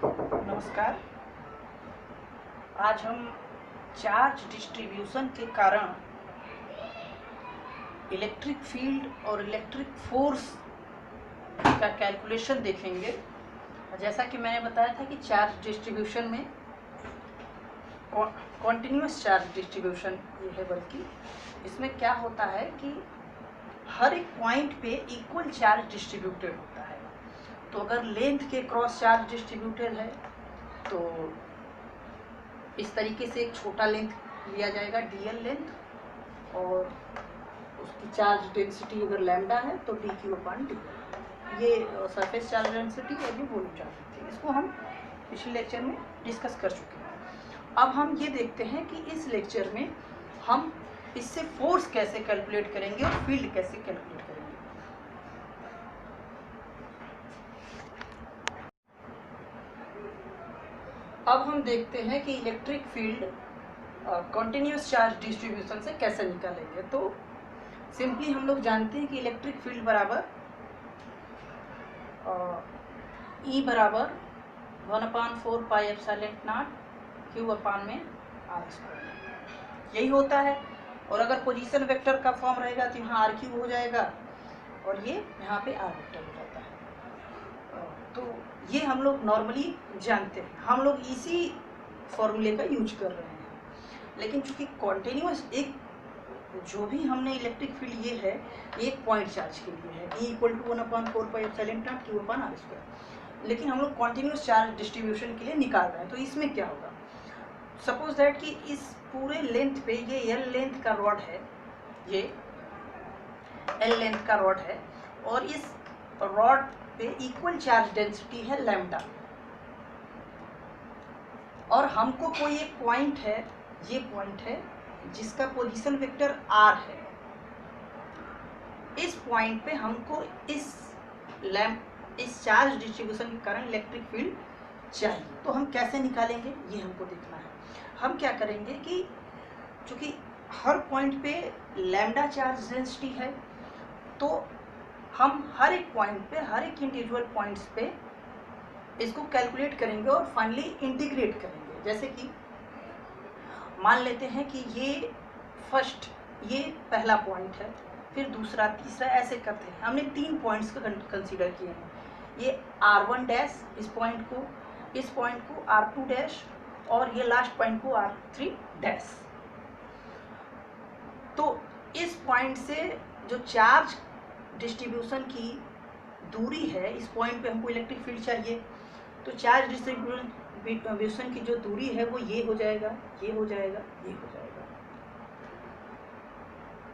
नमस्कार। आज हम चार्ज डिस्ट्रीब्यूशन के कारण इलेक्ट्रिक फील्ड और इलेक्ट्रिक फोर्स का कैलकुलेशन देखेंगे। जैसा कि मैंने बताया था कि चार्ज डिस्ट्रीब्यूशन में कॉन्टिन्यूस चार्ज डिस्ट्रीब्यूशन ये है, बल्कि इसमें क्या होता है कि हर एक पॉइंट पे इक्वल चार्ज डिस्ट्रीब्यूटेड होता है। तो अगर लेंथ के क्रॉस चार्ज डिस्ट्रीब्यूटेड है तो इस तरीके से एक छोटा लेंथ लिया जाएगा dl लेंथ, और उसकी चार्ज डेंसिटी अगर लैम्डा है तो dq/d। ये सरफेस चार्ज डेंसिटी है, ये वॉल्यूम चार्ज डेंसिटी। इसको हम पिछले लेक्चर में डिस्कस कर चुके हैं। अब हम ये देखते हैं कि इस लेक्चर में हम इससे फोर्स कैसे कैलकुलेट करेंगे और फील्ड कैसे कैलकुलेट करेंगे। अब हम देखते हैं कि electric field continuous charge distribution से कैसे निकालेंगे। तो सिंपली हम लोग जानते हैं कि इलेक्ट्रिक फील्ड बराबर E बराबर 1/4 पाई एप्सिलॉन नॉट Q/r², यही होता है। और अगर पोजीशन वेक्टर का फॉर्म रहेगा तो यहाँ r³ हो जाएगा और ये यहाँ पे r वेक्टर हो जाता है। तो ये हम लोग नॉर्मली जानते हैं, हम लोग इसी फॉर्मूले का यूज कर रहे हैं। लेकिन चूंकि कॉन्टिन्यूस एक जो भी हमने इलेक्ट्रिक फील्ड ये है एक पॉइंट चार्ज के लिए है, E = 1/4 pi epsilon not Q/r²। लेकिन हम लोग कॉन्टिन्यूस चार्ज डिस्ट्रीब्यूशन के लिए निकाल रहे हैं। तो इसमें क्या होगा, सपोज दैट कि इस पूरे लेंथ पे ये L लेंथ का रॉड है, ये L लेंथ का रॉड है, और इस रॉड पे इक्वल चार्ज डेंसिटी है लैम्डा, और हमको कोई एक पॉइंट है, ये पॉइंट है जिसका पोजीशन वेक्टर r है। इस पॉइंट पे हमको इस चार्ज डिस्ट्रीब्यूशन के कारण इलेक्ट्रिक फील्ड चाहिए। तो हम कैसे निकालेंगे ये हमको देखना है। हम क्या करेंगे कि चूंकि हर पॉइंट पे लैम्डा चार्ज डेंसिटी है, तो हम हर एक पॉइंट पे, हर एक इंडिविजुअल पॉइंट्स पे इसको कैलकुलेट करेंगे और फाइनली इंटीग्रेट करेंगे। जैसे कि मान लेते हैं कि ये पहला पॉइंट है, फिर दूसरा, तीसरा, ऐसे करते हैं। हमने 3 पॉइंट्स को कंसीडर किए हैं, ये r1 डैश, इस पॉइंट को r2 डैश, और ये लास्ट पॉइंट को r3 डैश। तो इस पॉइंट से जो चार्ज डिस्ट्रीब्यूशन की दूरी है, इस पॉइंट पे हमको इलेक्ट्रिक फील्ड चाहिए, तो चार्ज डिस्ट्रीब्यूशन की जो दूरी है वो ये हो जाएगा, ये हो जाएगा, ये हो जाएगा।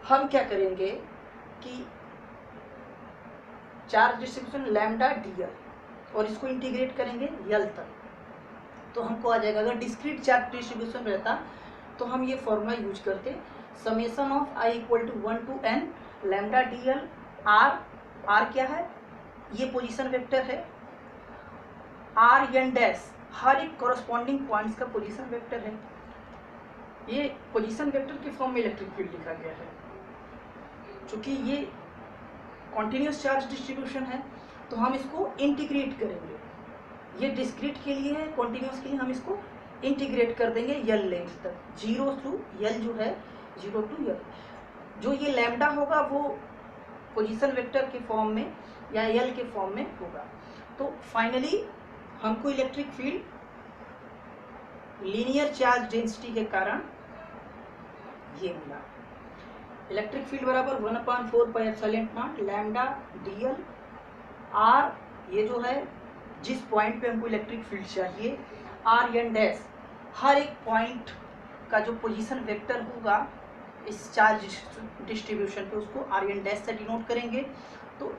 हम क्या करेंगे कि चार्ज डिस्ट्रीब्यूशन लैम्डा dl, और इसको इंटीग्रेट करेंगे L तक, तो हमको आ जाएगा। अगर डिस्क्रीट चार्ज डिस्ट्रीब्यूशन रहता तो हम ये फॉर्मूला यूज करते, summation of I = 1 to n lambda dl r क्या है, ये पोजीशन वेक्टर है, r n डैश हर एक कॉरस्पॉन्डिंग पॉइंट्स का पोजीशन वेक्टर है। ये पोजीशन वेक्टर के फॉर्म में इलेक्ट्रिक फील्ड लिखा गया है। चूंकि ये कॉन्टिन्यूस चार्ज डिस्ट्रीब्यूशन है तो हम इसको इंटीग्रेट करेंगे। ये डिस्क्रीट के लिए है, कॉन्टिन्यूस के लिए हम इसको इंटीग्रेट कर देंगे L लेंथ तक, 0 to L जो है, 0 to L। जो ये लैम्डा होगा वो पोजीशन वेक्टर के फॉर्म में या L के फॉर्म में होगा। तो फाइनली हमको electric field linear charge density के कारण ये मिला। इलेक्ट्रिक फील्ड बराबर 1/4 pi epsilon not lambda dl r, ये जो है जिस पॉइंट पे हमको इलेक्ट्रिक फील्ड चाहिए, r n डैश हर एक पॉइंट का जो पोजीशन वेक्टर होगा इस चार्ज डिस्ट्रीब्यूशन पे, उसको r n डैश से डिनोट करेंगे। तो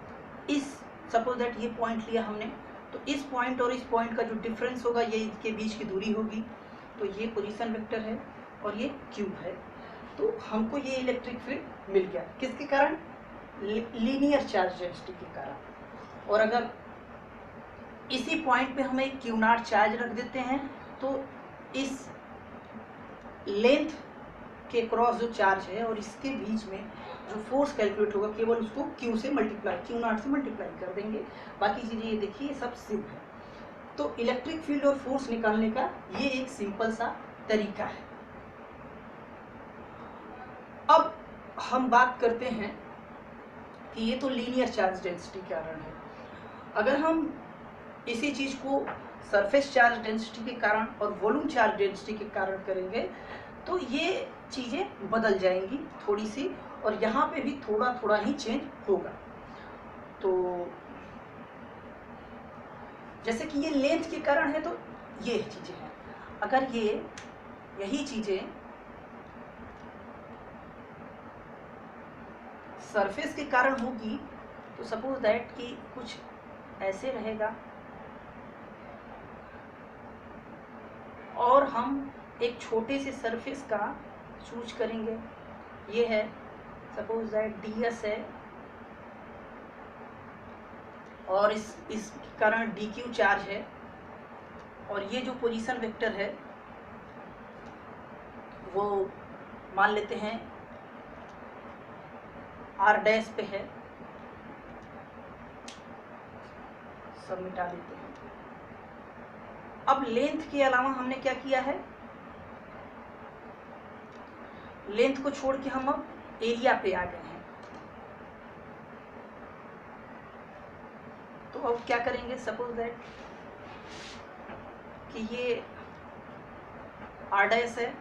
इस सपोज दैट ये पॉइंट लिया हमने, तो इस पॉइंट और इस पॉइंट का जो डिफरेंस होगा ये इसके बीच की दूरी होगी, तो ये पोजीशन वेक्टर है और ये q है। तो हमको ये इलेक्ट्रिक फील्ड मिल गया, किसके कारण, लीनियर चार्ज डेंसिटी के कारण। और अगर इसी पॉइंट पे हमें Q0 चार्ज रख देते हैं तो इस लेंथ के क्रॉस जो चार्ज है और इसके बीच में जो फोर्स कैलकुलेट होगा, केवल उसको Q0 से मल्टीप्लाई कर देंगे। बाकी चीज़ें ये देखिए सब सिंपल है। तो इलेक्ट्रिक फील्ड और फोर्स निकालने का ये एक सिंपल सा तरीका है। अब हम बात करते हैं कि ये तो लीनियर चार्ज डेंसिटी के कारण है। अगर हम इसी चीज को सरफेस चार्ज डेंसिटी के कारण और वॉल्यूम चार्ज डेंसिटी के कारण करेंगे तो ये चीजें बदल जाएंगी थोड़ी सी, और यहाँ पे भी थोड़ा थोड़ा ही चेंज होगा। तो जैसे कि ये लेंथ के कारण है तो ये चीजें हैं। अगर ये यही चीजें सरफेस के कारण होगी तो सपोज दैट कि कुछ ऐसे रहेगा, और हम एक छोटे से सरफेस का चूज करेंगे। ये है सपोज दैट ds है, और इस कारण dq चार्ज है, और ये जो पोजीशन वेक्टर है वो मान लेते हैं r डैश पे है, सब मिटा देते हैं। अब लेंथ के अलावा हमने क्या किया है, लेंथ को छोड़ के हम अब एरिया पे आ गए हैं। तो अब क्या करेंगे, सपोज दैट कि ये r डैश है,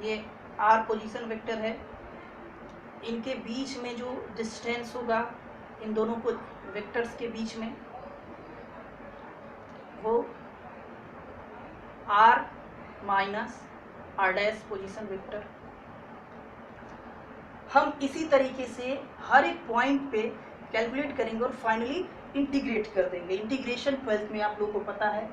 ये r पोजीशन वेक्टर है, इनके बीच में जो डिस्टेंस होगा इन दोनों को वेक्टर्स के बीच में वो r minus r dash position vector. हम इसी तरीके से हर एक पॉइंट पे कैलकुलेट करेंगे और फाइनली इंटीग्रेट कर देंगे। इंटीग्रेशन 12th में आप लोगों को पता है।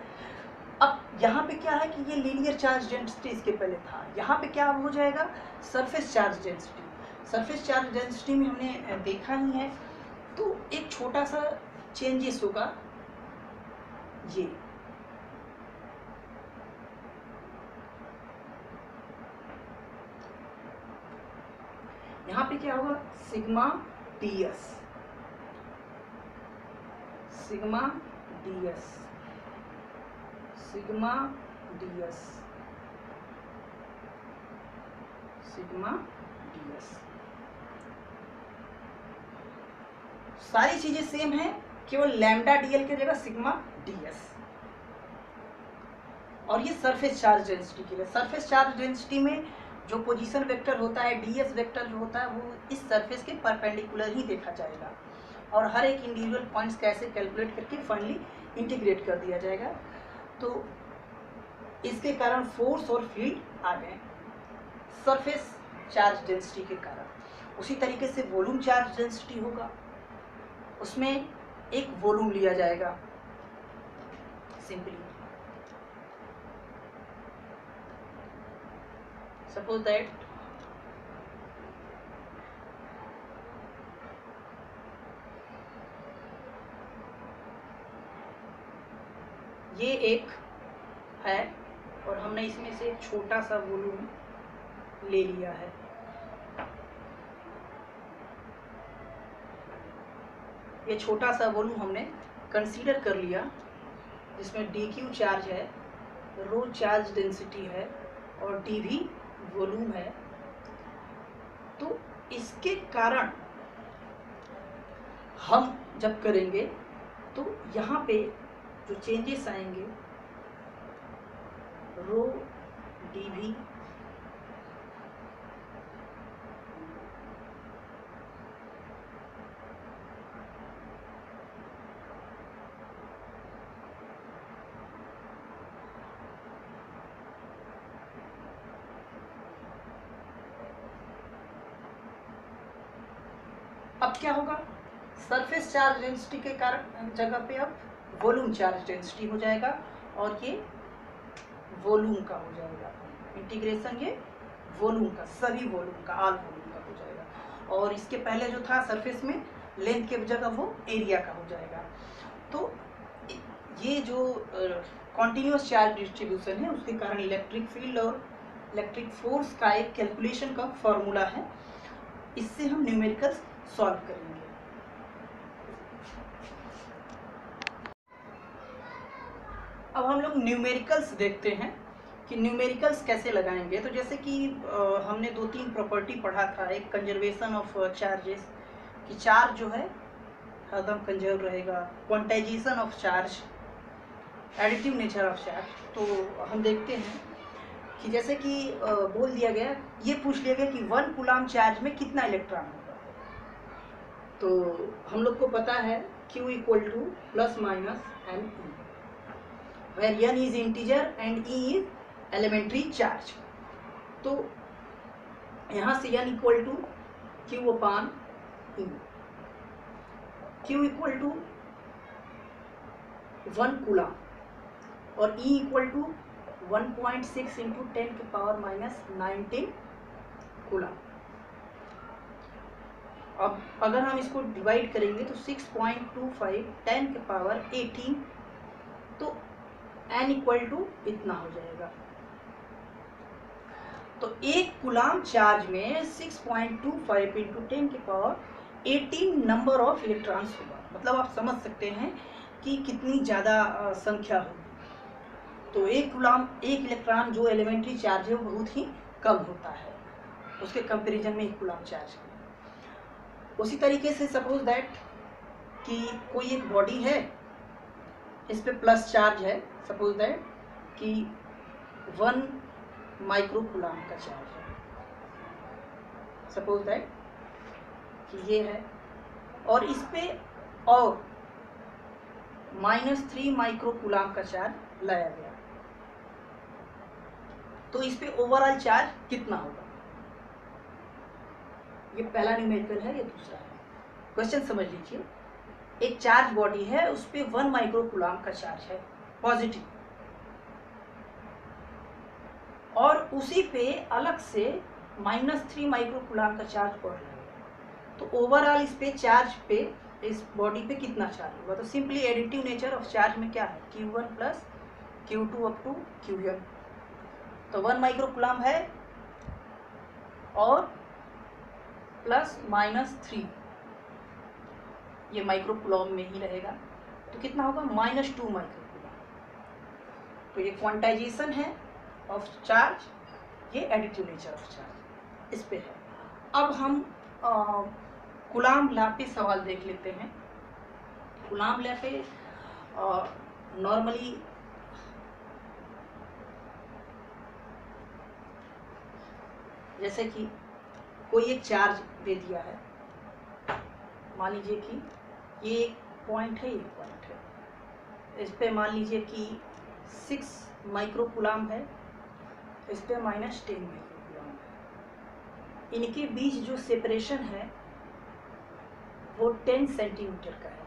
अब यहाँ पे क्या है कि ये लीनियर चार्ज डेंसिटी इसके पहले था, यहाँ पे क्या हो जाएगा, surface charge density. Surface charge density में हमने देखा ही है, तो एक छोटा सा चेंजेस होगा। ये यहाँ पे क्या होगा, sigma ds, sigma ds, sigma ds, sigma ds। सारी चीजें सेम है, केवल लैम्डा dl की जगह सिग्मा ds। और ये सरफेस चार्ज डेंसिटी के लिए, सरफेस चार्ज डेंसिटी में जो पोजीशन वेक्टर होता है, ds वेक्टर जो होता है, वो इस सरफेस के परपेंडिकुलर ही देखा जाएगा, और हर एक इंडिविजुअल पॉइंट्स कैसे कैलकुलेट करके फाइनली इंटीग्रेट कर दिया जाएगा। तो इसके कारण फोर्स और फील्ड आ गए सरफेस चार्ज डेंसिटी के कारण। उसी तरीके से वॉल्यूम चार्ज डेंसिटी होगा, उसमें एक वॉल्यूम लिया जाएगा सिंपली। सपोज दैट ये एक है और हमने इसमें से एक छोटा सा वॉल्यूम ले लिया है। ये छोटा सा वॉल्यूम हमने कंसीडर कर लिया, जिसमें dq चार्ज है, रो चार्ज डेंसिटी है और dv वॉल्यूम है। तो इसके कारण हम जब करेंगे तो यहाँ पे जो चेंजेस आएंगे, रो dv अब क्या होगा, सरफेस चार्ज डेंसिटी के कारण जगह पे अब वॉल्यूम चार्ज डेंसिटी हो जाएगा, और ये वॉल्यूम का हो जाएगा इंटीग्रेशन, ये वॉल्यूम का, सभी वॉल्यूम का, ऑल वॉल्यूम का हो जाएगा। और इसके पहले जो था सरफेस में लेंथ के जगह वो एरिया का हो जाएगा। तो ये जो कॉन्टिन्यूस चार्ज डिस्ट्रीब्यूशन है उसके कारण इलेक्ट्रिक फील्ड और इलेक्ट्रिक फोर्स का एक कैलकुलेशन का फॉर्मूला है। इससे हम न्यूमेरिकल्स सॉल्व करेंगे। अब हम लोग न्यूमेरिकल्स देखते हैं कि न्यूमेरिकल्स कैसे लगाएंगे। तो जैसे कि हमने 2-3 प्रॉपर्टी पढ़ा था, एक कंजर्वेशन ऑफ चार्जेस, कि चार्ज जो है हरदम कंजर्व रहेगा, quantization of charge, additive nature of charge. तो हम देखते हैं कि जैसे कि बोल दिया गया, ये पूछ लिया गया कि 1 कूलाम चार्ज में कितना इलेक्ट्रॉन होगा। तो हम लोग को पता है Q equal to plus minus n e, where n is integer and E is elementary charge. तो यहाँ से n equal to Q upon E, Q equal to 1 coulomb और E इक्वल टू 1.6 इंटू 10 के पावर माइनस 19 कूलाम। अब अगर हम इसको divide करेंगे तो 6.25 10 के पावर 18, तो n इक्वल टू इतना हो जाएगा। तो 1 कूलाम चार्ज में 6.25 इंटू 10 के पावर 18 नंबर ऑफ इलेक्ट्रॉन्स होगा। मतलब आप समझ सकते हैं कि कितनी ज़्यादा संख्या होगी। तो 1 कूलाम, 1 इलेक्ट्रॉन जो एलिमेंट्री चार्ज है वो बहुत ही कम होता है उसके कंपैरिजन में 1 कूलाम चार्ज। उसी तरीके से सपोज दैट कि कोई एक बॉडी है, इस पे प्लस चार्ज है, सपोज दैट कि 1 माइक्रो कूलाम का चार्ज है, सपोज दैट कि ये है, और इस पे और -3 माइक्रो कूलाम का चार्ज लाया गया, तो इस पे ओवरऑल चार्ज कितना होगा। ये पहला न्यूमेरिकल है, ये दूसरा है। क्वेश्चन समझ लीजिए, एक चार्ज बॉडी है, उस पे 1 माइक्रो कूलाम का चार्ज है पॉजिटिव, और उसी पे अलग से -3 माइक्रो कूलाम का चार्ज और लगेगा। तो ओवरऑल इस पे चार्ज पे, इस बॉडी पे कितना चार्ज होगा। तो simply additive nature of charge में क्या है, Q1 plus Q2 up to Qn। तो 1 माइक्रो कूलाम है और प्लस -3, ये माइक्रो कूलाम में ही रहेगा, तो कितना होगा -2 माइक्रो कूलाम। तो ये क्वांटाइजेशन है ऑफ चार्ज, ये एडिटिव नेचर ऑफ चार्ज इस पे है। अब हम कूलाम लॉ पे सवाल देख लेते हैं। कूलाम लॉ पे नॉर्मली जैसे कि कोई एक चार्ज दे दिया है, मान लीजिए कि ये एक पॉइंट है, ये पॉइंट है, इस पे मान लीजिए कि 6 माइक्रो कूलाम है, इस पे -10 माइक्रो कूलाम है। इनके बीच जो सेपरेशन है वो 10 सेंटीमीटर का है।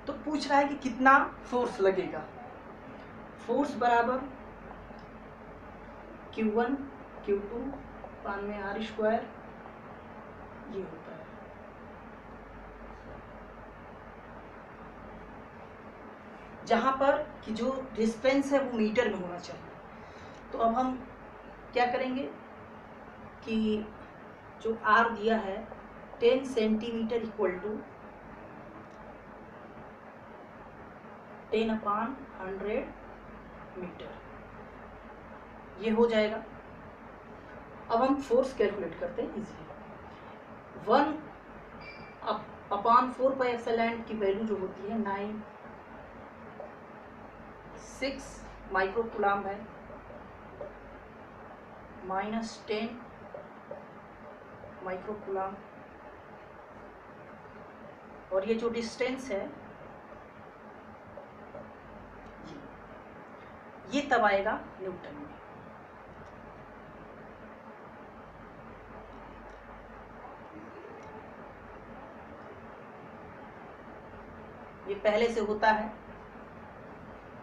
तो पूछ रहा है कि कितना फोर्स लगेगा। फोर्स बराबर Q1 Q2 पान में r², ये होता है। जहाँ पर कि जो डिस्टेंस है वो मीटर में होना चाहिए। तो अब हम क्या करेंगे कि जो r दिया है 10 सेंटीमीटर इक्वल टू 10/100 मीटर, ये हो जाएगा। अब हम फोर्स कैलकुलेट करते हैं इजीली। 1/4πε की वैल्यू जो होती है 9.6 माइक्रो कूलाम है, -10 माइक्रो कूलाम, और ये जो डिस्टेंस है ये तब आएगा न्यूटन में। ये पहले से होता है,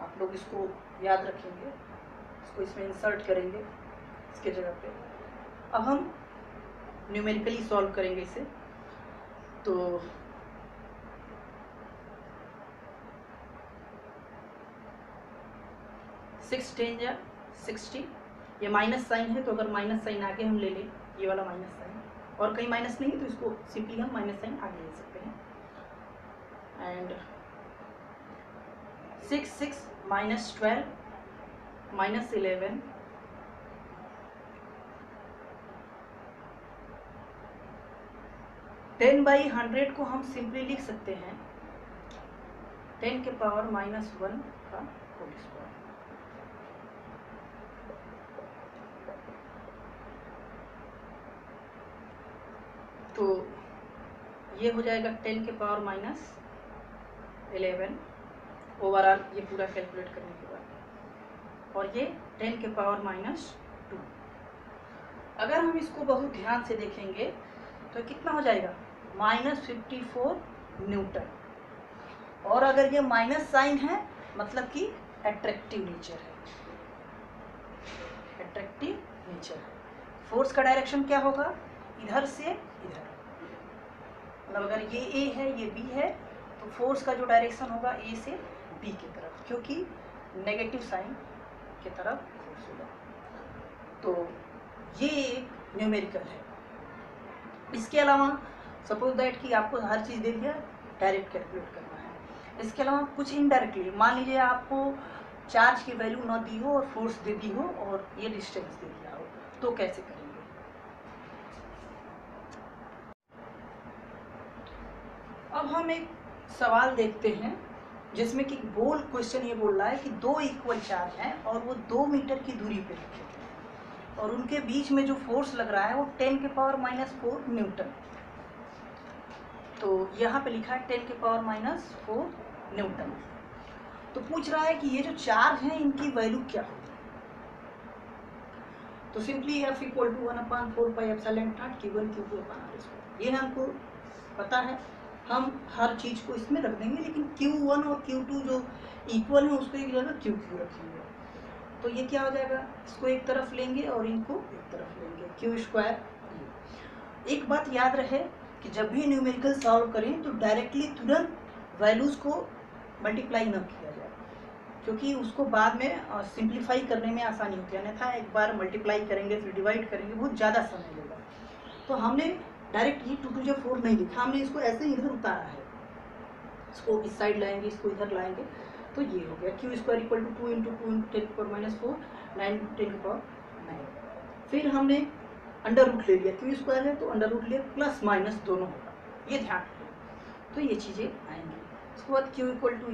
आप लोग इसको याद रखेंगे, इसको इसमें इंसर्ट करेंगे इसके जगह पे। अब हम न्यूमेरिकली सॉल्व करेंगे इसे। तो 6 10 या 60, ये माइनस साइन है, तो अगर माइनस साइन आगे हम ले लें, ये वाला माइनस साइन, और कहीं माइनस नहीं है तो इसको सिंपली हम माइनस साइन आगे ले सकते हैं। एंड 6 माइनस 12 माइनस 11 10/100 को हम सिंपली लिख सकते हैं 10 के पावर -1 का होल स्क्वायर। तो ये हो जाएगा 10 के पावर -11 ओवरऑल, ये पूरा कैलकुलेट करने के बाद, और ये 10 के पावर -2। अगर हम इसको बहुत ध्यान से देखेंगे तो कितना हो जाएगा -54 न्यूटन। और अगर ये माइनस साइन है मतलब कि एट्रैक्टिव नेचर है, एट्रैक्टिव नेचर है। फोर्स का डायरेक्शन क्या होगा, इधर से इधर, मतलब अगर ये ए है ये बी है तो फोर्स का जो डायरेक्शन होगा ए से बी की तरफ, क्योंकि नेगेटिव साइन की तरफ फोर्स होगा। तो ये एक न्यूमेरिकल है। इसके अलावा सपोज दैट कि आपको हर चीज़ दे दिया, डायरेक्ट कैलकुलेट करना है। इसके अलावा कुछ इनडायरेक्टली, मान लीजिए आपको चार्ज की वैल्यू ना दी हो और फोर्स दे दी हो और ये डिस्टेंस दे दिया हो, तो कैसे करेंगे। अब हम एक सवाल देखते हैं जिसमें कि बोल क्वेश्चन ये बोल रहा है कि दो इक्वल चार्ज हैं और वो 2 मीटर की दूरी पे रखे हैं और उनके बीच में जो फोर्स लग रहा है वो 10 के पावर -4 न्यूटन। तो यहाँ पे लिखा है 10 के पावर -4 न्यूटन। तो पूछ रहा है कि ये जो चार्ज हैं इनकी वैल्यू क्या होगी। तो सिंपली F = 1/4πε0 Q1 Q2/r²। ये हमको पता है, हम हर चीज़ को इसमें रख देंगे, लेकिन Q1 और Q2 जो इक्वल है उसको एक जगह QQ रखेंगे। तो ये क्या हो जाएगा, इसको एक तरफ लेंगे और इनको एक तरफ लेंगे, Q²। एक बात याद रहे कि जब भी न्यूमेरिकल सॉल्व करें तो डायरेक्टली तुरंत वैल्यूज़ को मल्टीप्लाई न किया जाए, क्योंकि उसको बाद में सिंप्लीफाई करने में आसानी होती है। अन्यथा एक बार मल्टीप्लाई करेंगे फिर डिवाइड करेंगे, बहुत ज़्यादा समय लेगा। तो हमने डायरेक्ट ये 2 2 4 नहीं लिखा, हमने इसको ऐसे ही इधर उतारा है। इसको इस साइड लाएंगे, इसको इधर लाएंगे, तो ये हो गया Q² = 2 × 2 × 10 की पावर -4 9 × 10 की पावर 9। फिर हमने अंडर रूट ले लिया, Q² है तो अंडर रूट लिया, प्लस माइनस दोनों होगा, ये ध्यान रखिए। तो ये चीज़ें आएंगी। उसके बाद Q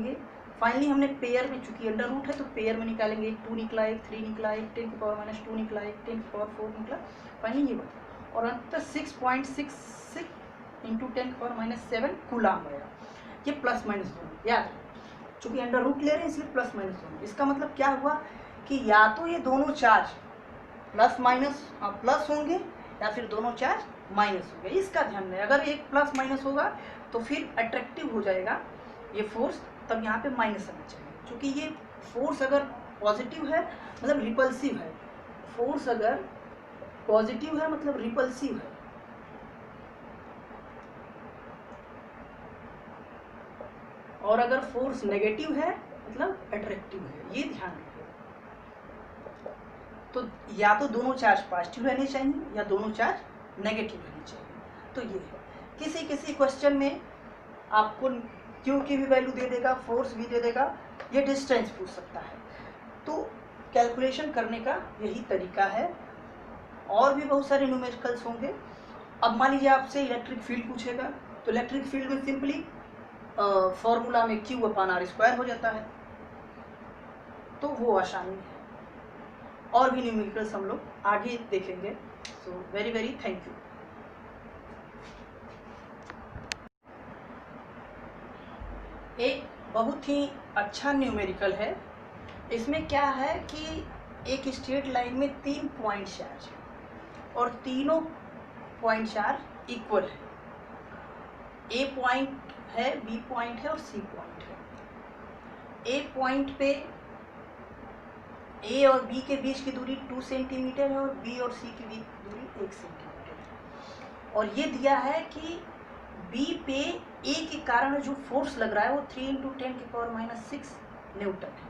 = ये। फाइनली हमने पेयर में, चूंकि अंडर रूट है तो पेयर में निकालेंगे, एक 2 निकला, एक 3 निकला, एक 10 की पावर -2 निकला, एक 10 की पावर 4 निकला, फाइनली ये बचा। और अंततः 6.66 × 10 की पावर -7 कूलाम आया। ये प्लस माइनस दोनों याद है, चूंकि अंडर रूट ले रहे हैं इसलिए प्लस माइनस दोनों। इसका मतलब क्या हुआ कि या तो ये दोनों चार्ज प्लस माइनस प्लस होंगे या फिर दोनों चार्ज माइनस होंगे। इसका ध्यान रहे, अगर एक प्लस माइनस होगा तो फिर अट्रैक्टिव हो जाएगा ये फोर्स, तब यहाँ पे माइनस आना चाहिए। क्योंकि ये फोर्स अगर पॉजिटिव है मतलब रिपल्सिव है, फोर्स अगर पॉजिटिव है मतलब रिपल्सिव है। और अगर फोर्स नेगेटिव है मतलब अट्रैक्टिव है, ये ध्यान रखिए। तो या तो दोनों चार्ज पॉजिटिव रहने चाहिए या दोनों चार्ज नेगेटिव रहने चाहिए। तो ये है, किसी किसी क्वेश्चन में आपको Q की भी वैल्यू दे देगा, फोर्स भी दे देगा, ये डिस्टेंस पूछ सकता है। तो कैलकुलेशन करने का यही तरीका है। और भी बहुत सारे न्यूमेरिकल्स होंगे। अब मान लीजिए आपसे इलेक्ट्रिक फील्ड पूछेगा, तो इलेक्ट्रिक फील्ड में सिंपली फॉर्मूला में Q/r² हो जाता है, तो वो आसानी है। और भी न्यूमेरिकल्स हम लोग आगे देखेंगे। So very thank you. एक बहुत ही अच्छा न्यूमेरिकल है। इसमें क्या है कि एक स्ट्रेट लाइन में 3 पॉइंट चार्ज है और तीनों पॉइंट चार्ज इक्वल है। ए पॉइंट है, बी पॉइंट है और सी पॉइंट है। ए पॉइंट पे ए और बी के बीच की दूरी 2 सेंटीमीटर है और बी और सी के बीच की दूरी 1 सेंटीमीटर है। और ये दिया है कि बी पे ए के कारण जो फोर्स लग रहा है वो 3 × 10 की पावर -6 न्यूटन है।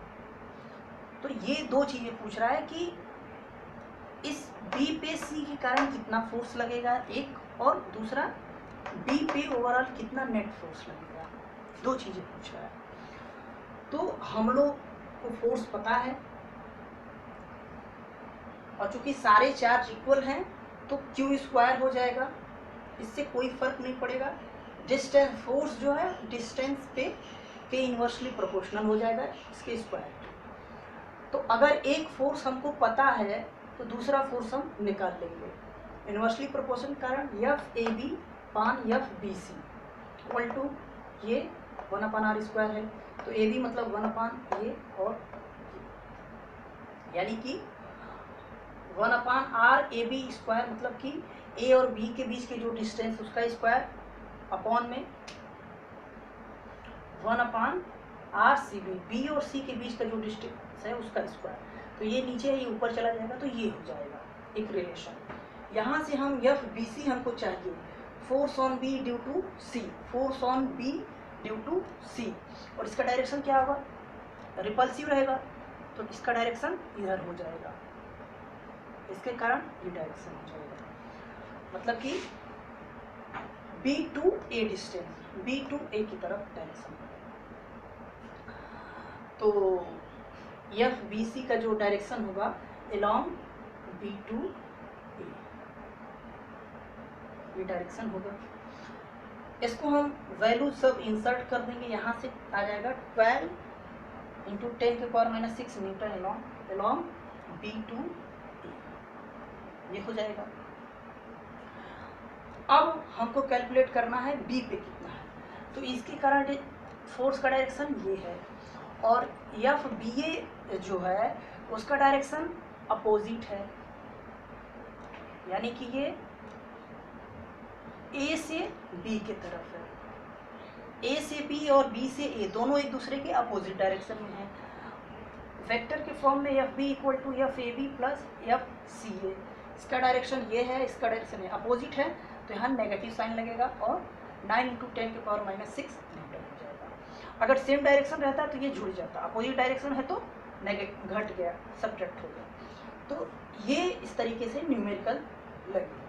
तो ये दो चीज़ें पूछ रहा है कि इस बी पे सी के कारण कितना फोर्स लगेगा एक, और दूसरा बी पे ओवरऑल कितना नेट फोर्स लगेगा। दो चीज़ें पूछ रहा है। तो हम लोग को फोर्स पता है, और चूंकि सारे चार्ज इक्वल हैं तो क्यू स्क्वायर हो जाएगा, इससे कोई फर्क नहीं पड़ेगा। डिस्टेंस फोर्स जो है डिस्टेंस पे इनवर्सली प्रोपोर्शनल हो जाएगा इसके स्क्वायर। तो अगर एक फोर्स हमको पता है तो दूसरा फोर्स हम निकाल लेंगे। इनवर्सली प्रोपोर्शनल कारण F A B upon F B C equal to ये 1/r² है, तो ए बी मतलब 1/a और यानी कि 1/r² मतलब कि ए और बी के बीच के जो डिस्टेंस उसका स्क्वायर अपॉन में 1/rCB, बी और सी के बीच का जो डिस्टेंस है उसका स्क्वायर। तो ये नीचे है, ये ऊपर चला जाएगा, तो ये हो जाएगा एक रिलेशन। यहाँ से हम एफ बी सी हमको चाहिए, force on B due to C, force on B due to C, और इसका डायरेक्शन क्या होगा, रिपल्सिव रहेगा, तो इसका डायरेक्शन इधर हो जाएगा, इसके कारण ये डायरेक्शन हो जाएगा। मतलब कि B to A distance, B to A की तरफ डायरेक्शन। तो एफ बी सी का जो डायरेक्शन होगा अलोंग बी टू ए, ये डायरेक्शन होगा। इसको हम वैल्यू सब इंसर्ट कर देंगे, यहाँ से आ जाएगा 12 × 10⁻⁻6 न्यूटन अलोंग बी टू ए, ये हो जाएगा। अब हमको कैलकुलेट करना है बी पे कितना है, तो इसके कारण फोर्स का डायरेक्शन ये है, और एफ बी ए जो है उसका डायरेक्शन अपोजिट है, यानी कि ये ए से बी के तरफ है। ए से बी और बी से ए दोनों एक दूसरे के अपोजिट डायरेक्शन में है। वेक्टर के फॉर्म में F B equal to F A B plus F C A, इसका डायरेक्शन ये है, इसका डायरेक्शन अपोजिट है, तो यहाँ नेगेटिव साइन लगेगा और 9 × 10⁻⁻6 न्यूटन हो जाएगा। अगर सेम डायरेक्शन रहता तो ये जुड़ जाता, अपोजिट डायरेक्शन है तो घट गया, सब्ट्रैक्ट हो गया। तो ये इस तरीके से न्यूमेरिकल लगेगा।